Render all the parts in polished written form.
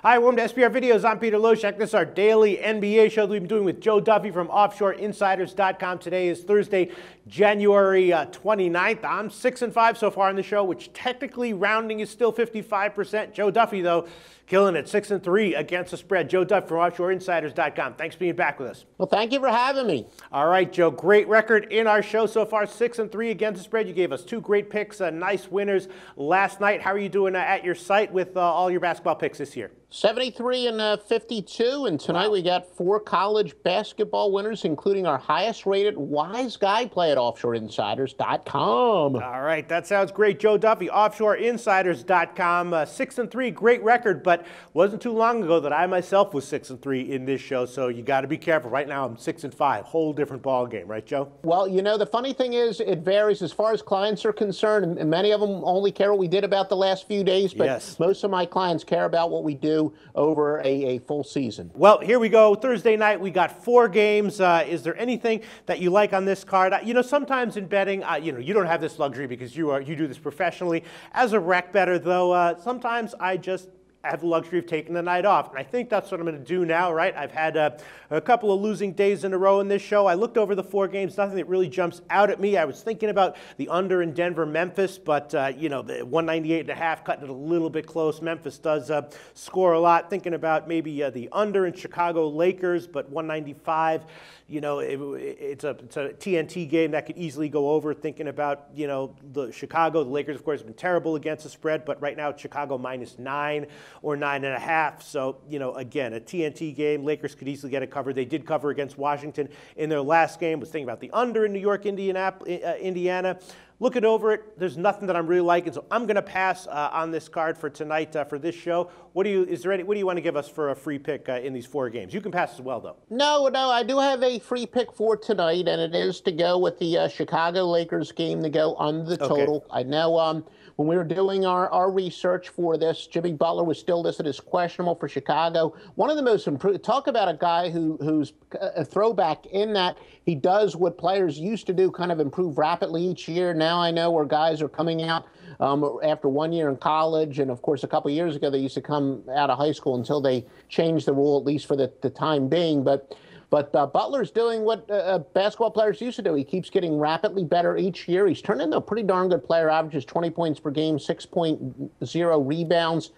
Hi, welcome to SBR Videos. I'm Peter Loshak. This is our daily NBA show that we've been doing with Joe Duffy from OffshoreInsiders.com. Today is Thursday, January 29th. I'm 6-5 so far on the show, which technically rounding is still 55%. Joe Duffy, though, killing it, 6-3 against the spread. Joe Duffy from OffshoreInsiders.com. Thanks for being back with us. Well, thank you for having me. All right, Joe, great record in our show so far, 6-3 against the spread. You gave us two great picks, nice winners last night. How are you doing at your site with all your basketball picks this year? 73 and 52, and tonight we got 4 college basketball winners, including our highest-rated wise guy play at OffshoreInsiders.com. All right, that sounds great. Joe Duffy, OffshoreInsiders.com, 6-3, great record, but wasn't too long ago that I myself was 6-3 in this show, so you got to be careful. Right now I'm 6-5, whole different ball game, right, Joe? Well, you know, the funny thing is it varies as far as clients are concerned, and many of them only care what we did about the last few days, but yes, most of my clients care about what we do over a full season. Well, here we go. Thursday night, we got 4 games. Is there anything that you like on this card? You know, sometimes in betting, you know, you don't have this luxury because you do this professionally. As a rec bettor, though, sometimes I just have the luxury of taking the night off. And I think that's what I'm going to do now, right? I've had a couple of losing days in a row in this show. I looked over the 4 games, nothing that really jumps out at me. I was thinking about the under in Denver-Memphis, but, you know, the 198.5 cutting it a little bit close. Memphis does score a lot. Thinking about maybe the under in Chicago-Lakers, but 195. You know, it's a TNT game that could easily go over. Thinking about, you know, the Chicago, the Lakers, of course, have been terrible against the spread, but right now Chicago -9 or 9.5. So, you know, again, a TNT game. Lakers could easily get it covered. They did cover against Washington in their last game. Was thinking about the under in New York, Indiana. Looking over it, there's nothing that I'm really liking, so I'm going to pass on this card for tonight for this show. What do you want to give us for a free pick in these 4 games? You can pass as well, though. No, I do have a free pick for tonight, and it is to go with the Chicago Lakers game to go under the total. Okay. I know when we were doing our research for this, Jimmy Butler was still listed as questionable for Chicago. One of the most improved, talk about a guy who's a throwback in that he does what players used to do, kind of improve rapidly each year. Now I know where guys are coming out after 1 year in college, and of course a couple of years ago they used to come out of high school until they changed the rule, at least for the time being. But Butler's doing what basketball players used to do. He keeps getting rapidly better each year. He's turned into a pretty darn good player, averages 20 points per game, 6.0 rebounds.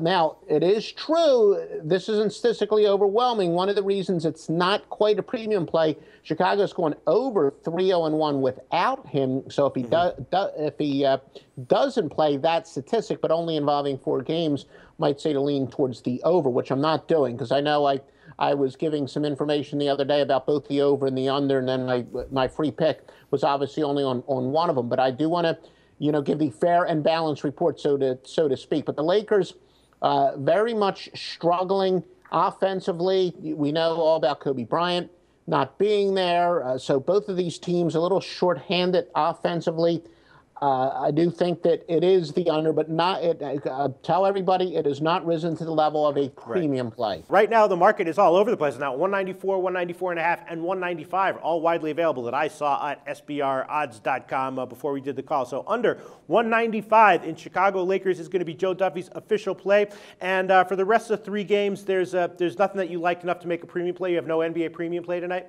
Now, it is true, this isn't statistically overwhelming. One of the reasons it's not quite a premium play, Chicago's going over 3-0-1 without him. So if he doesn't play that statistic, but only involving 4 games, might say to lean towards the over, which I'm not doing, because I know I was giving some information the other day about both the over and the under, and then my free pick was obviously only on one of them. But I do want to, you know, give the fair and balanced report, so to speak. But the Lakers, very much struggling offensively. We know all about Kobe Bryant not being there. So both of these teams a little shorthanded offensively. I do think that it is the under, but not. Tell everybody it has not risen to the level of a premium play. Right now, the market is all over the place. Now, 194, 194.5, and 195 are all widely available that I saw at SBRodds.com before we did the call. So under 195 in Chicago Lakers is going to be Joe Duffy's official play. And for the rest of the 3 games, there's nothing that you like enough to make a premium play. You have no NBA premium play tonight?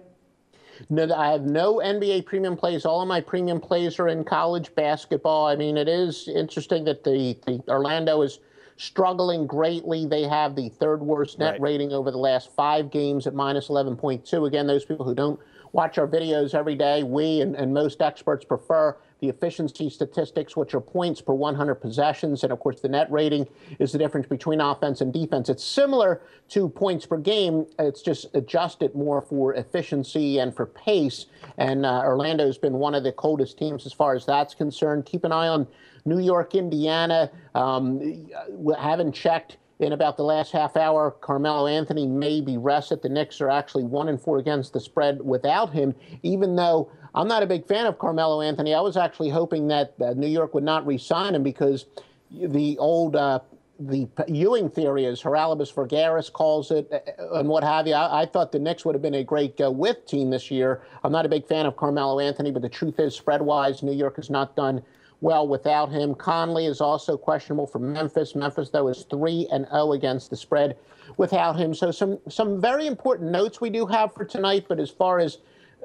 No, I have no NBA premium plays. All of my premium plays are in college basketball. I mean, it is interesting that the Orlando is struggling greatly. They have the 3rd worst net rating over the last 5 games at -11.2. Again, those people who don't watch our videos every day, we and most experts prefer the efficiency statistics, which are points per 100 possessions. And, of course, the net rating is the difference between offense and defense. It's similar to points per game. It's just adjusted more for efficiency and for pace. And Orlando's been one of the coldest teams as far as that's concerned. Keep an eye on New York, Indiana. Haven't checked in about the last half hour. Carmelo Anthony may be rested. The Knicks are actually 1-4 against the spread without him, even though I'm not a big fan of Carmelo Anthony. I was actually hoping that New York would not re-sign him because the old the Ewing theory, as Haralabus Vergaris calls it, and what have you. I thought the Knicks would have been a great go-with team this year. I'm not a big fan of Carmelo Anthony, but the truth is, spread-wise, New York has not done well without him. Conley is also questionable for Memphis. Memphis, though, is 3-0 against the spread without him. So some very important notes we do have for tonight, but as far as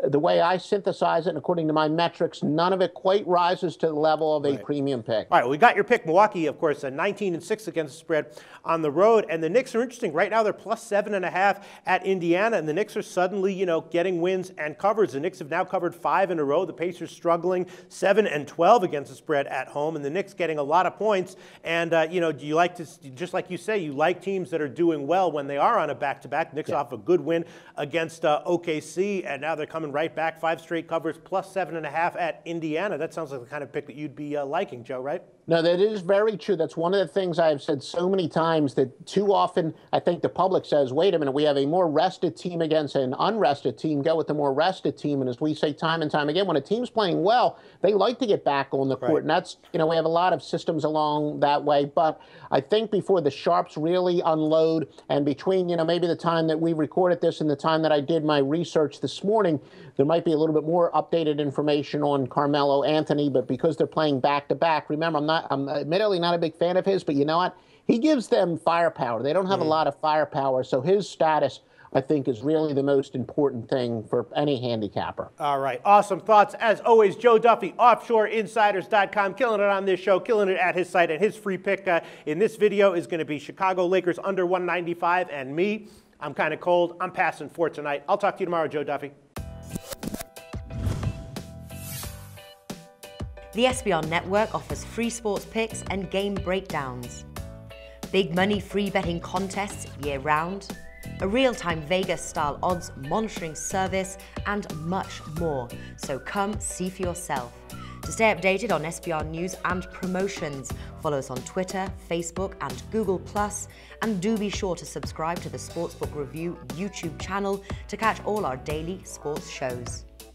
the way I synthesize it, and according to my metrics, none of it quite rises to the level of a premium pick. All right, well, we got your pick. Milwaukee, of course, 19-6 against the spread on the road. And the Knicks are interesting. Right now, they're plus 7.5 at Indiana. And the Knicks are suddenly, getting wins and covers. The Knicks have now covered 5 in a row. The Pacers struggling 7-12 against the spread at home. And the Knicks getting a lot of points. And, do you like to, just like you say, you like teams that are doing well when they are on a back-to-back. Knicks off a good win against OKC. And now they're coming right back, 5 straight covers, plus 7.5 at Indiana. That sounds like the kind of pick that you'd be liking, Joe, right? No, that is very true. That's one of the things I've said so many times, that too often I think the public says, wait a minute, we have a more rested team against an unrested team. Go with the more rested team. And as we say time and time again, when a team's playing well, they like to get back on the court. And that's, we have a lot of systems along that way. But I think before the sharps really unload, and between, maybe the time that we recorded this and the time that I did my research this morning, there might be a little bit more updated information on Carmelo Anthony. But because they're playing back-to-back, remember, I'm admittedly not a big fan of his, but you know what? He gives them firepower. They don't have a lot of firepower, so his status, I think, is really the most important thing for any handicapper. All right. Awesome thoughts. As always, Joe Duffy, offshoreinsiders.com, killing it on this show, killing it at his site. And his free pick in this video is going to be Chicago Lakers under 195. And me, I'm kind of cold. I'm passing for tonight. I'll talk to you tomorrow, Joe Duffy. The SBR Network offers free sports picks and game breakdowns, big money free betting contests year-round, a real-time Vegas-style odds monitoring service, and much more. So come see for yourself. To stay updated on SBR news and promotions, follow us on Twitter, Facebook, and Google+, and do be sure to subscribe to the Sportsbook Review YouTube channel to catch all our daily sports shows.